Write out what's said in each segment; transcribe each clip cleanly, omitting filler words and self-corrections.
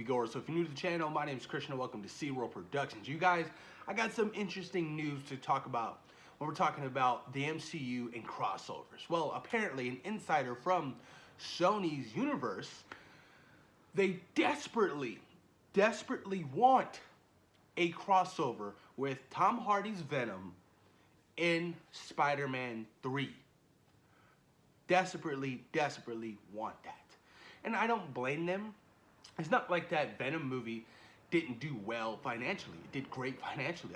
moviegoers. So if you're new to the channel, my name is Christian and welcome to SeaWorld Productions. You guys, I got some interesting news to talk about when we're talking about the MCU and crossovers. Well, apparently an insider from Sony's universe, they desperately want a crossover with Tom Hardy's Venom in Spider-Man 3. Desperately want that. And I don't blame them. It's not like that Venom movie didn't do well financially. It did great financially.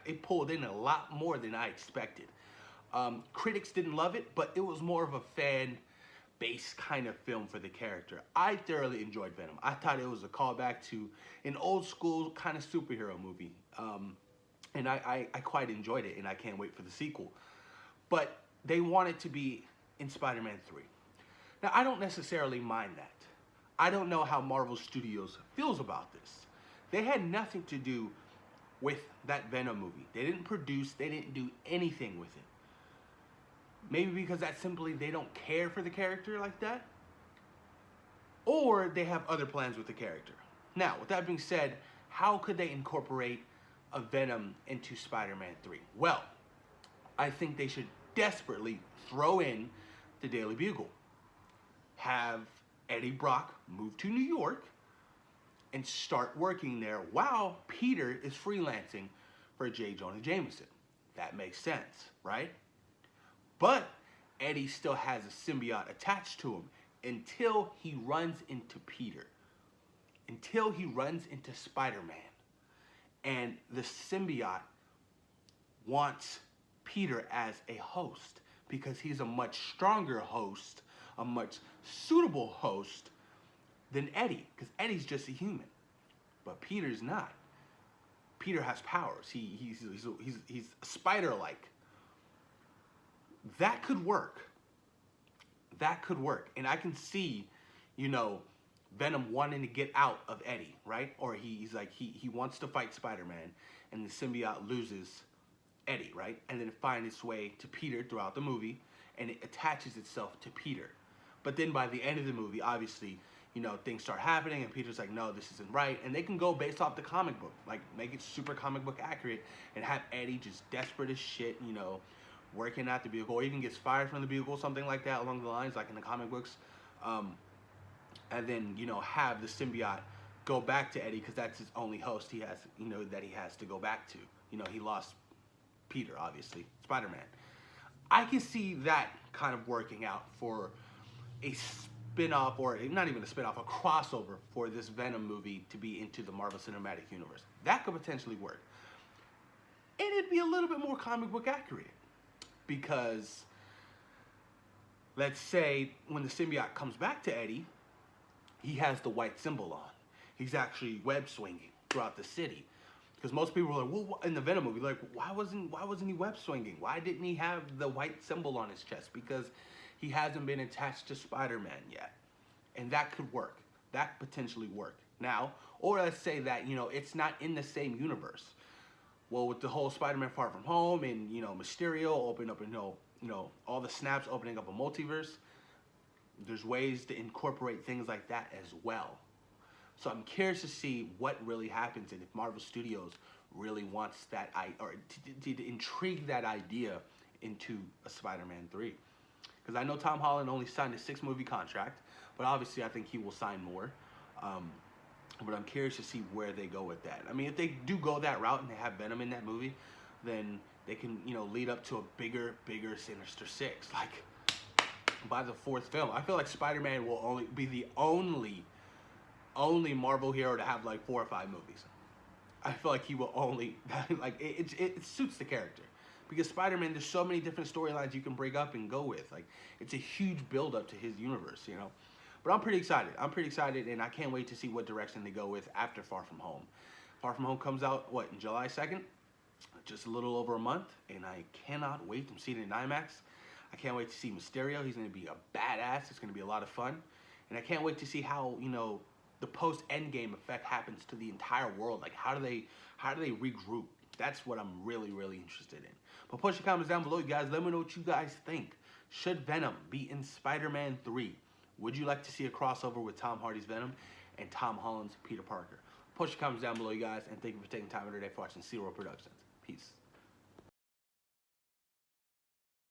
It pulled in a lot more than I expected. Critics didn't love it, but it was more of a fan-based kind of film for the character. I thoroughly enjoyed Venom. I thought it was a callback to an old school kind of superhero movie. And I quite enjoyed it, and I can't wait for the sequel. But they want it to be in Spider-Man 3. Now, I don't necessarily mind that. I don't know how Marvel Studios feels about this. They had nothing to do with that Venom movie. They didn't produce, they didn't do anything with it. Maybe because that simply they don't care for the character like that. Or they have other plans with the character. Now, with that being said, how could they incorporate a Venom into Spider-Man 3? Well, I think they should desperately throw in the Daily Bugle. Have Eddie Brock move to New York and start working there while Peter is freelancing for J. Jonah Jameson. That makes sense, right? But Eddie still has a symbiote attached to him until he runs into Peter. Until he runs into Spider-Man. And the symbiote wants Peter as a host because he's a much stronger host, a much suitable host than Eddie, because Eddie's just a human, but Peter's not. Peter has powers. He's spider-like. That could work. That could work, and I can see, Venom wanting to get out of Eddie, right? Or he wants to fight Spider-Man, and the symbiote loses Eddie, right? And then it finds its way to Peter throughout the movie, and it attaches itself to Peter. But then by the end of the movie, obviously, things start happening, and Peter's like, no, this isn't right. And they can go based off the comic book, like make it super comic book accurate, and have Eddie just desperate as shit, working at the Bugle, or even gets fired from the Bugle, something like that along the lines, like in the comic books. And then, have the symbiote go back to Eddie, because that's his only host he has, that he has to go back to. He lost Peter, obviously, Spider-Man. I can see that kind of working out for a spin-off, or not even a spin-off, a crossover for this Venom movie to be into the Marvel Cinematic Universe. That could potentially work. And it'd be a little bit more comic book accurate. Because, let's say, when the symbiote comes back to Eddie, he has the white symbol on. He's actually web-swinging throughout the city. Because most people are like, well, in the Venom movie, like, why wasn't he web-swinging? Why didn't he have the white symbol on his chest? Because he hasn't been attached to Spider-Man yet. And that could work. That potentially work. Now, or let's say that, it's not in the same universe. Well, with the whole Spider-Man Far From Home and, Mysterio opening up, all the snaps opening up a multiverse, there's ways to incorporate things like that as well. So I'm curious to see what really happens and if Marvel Studios really wants that, or to intrigue that idea into a Spider-Man 3. Because I know Tom Holland only signed a 6-movie contract, but obviously I think he will sign more. But I'm curious to see where they go with that. I mean, if they do go that route and they have Venom in that movie, then they can, lead up to a bigger Sinister Six. Like, by the 4th film, I feel like Spider-Man will only be the only Marvel hero to have like 4 or 5 movies. I feel like he will only, like, it suits the character. Because Spider-Man, there's so many different storylines you can break up and go with. Like, it's a huge build-up to his universe, But I'm pretty excited, and I can't wait to see what direction they go with after Far From Home. Far From Home comes out, in July 2nd? Just a little over a month, and I cannot wait. I'm seeing it in IMAX. I can't wait to see Mysterio. He's going to be a badass. It's going to be a lot of fun. And I can't wait to see how, the post-Endgame effect happens to the entire world. Like, how do they regroup? That's what I'm really interested in. But push your comments down below, you guys. Let me know what you guys think. Should Venom be in Spider-Man 3? Would you like to see a crossover with Tom Hardy's Venom? and Tom Holland's Peter Parker. Post your comments down below, you guys, and thank you for taking time out of your day for watching Zero Productions. Peace.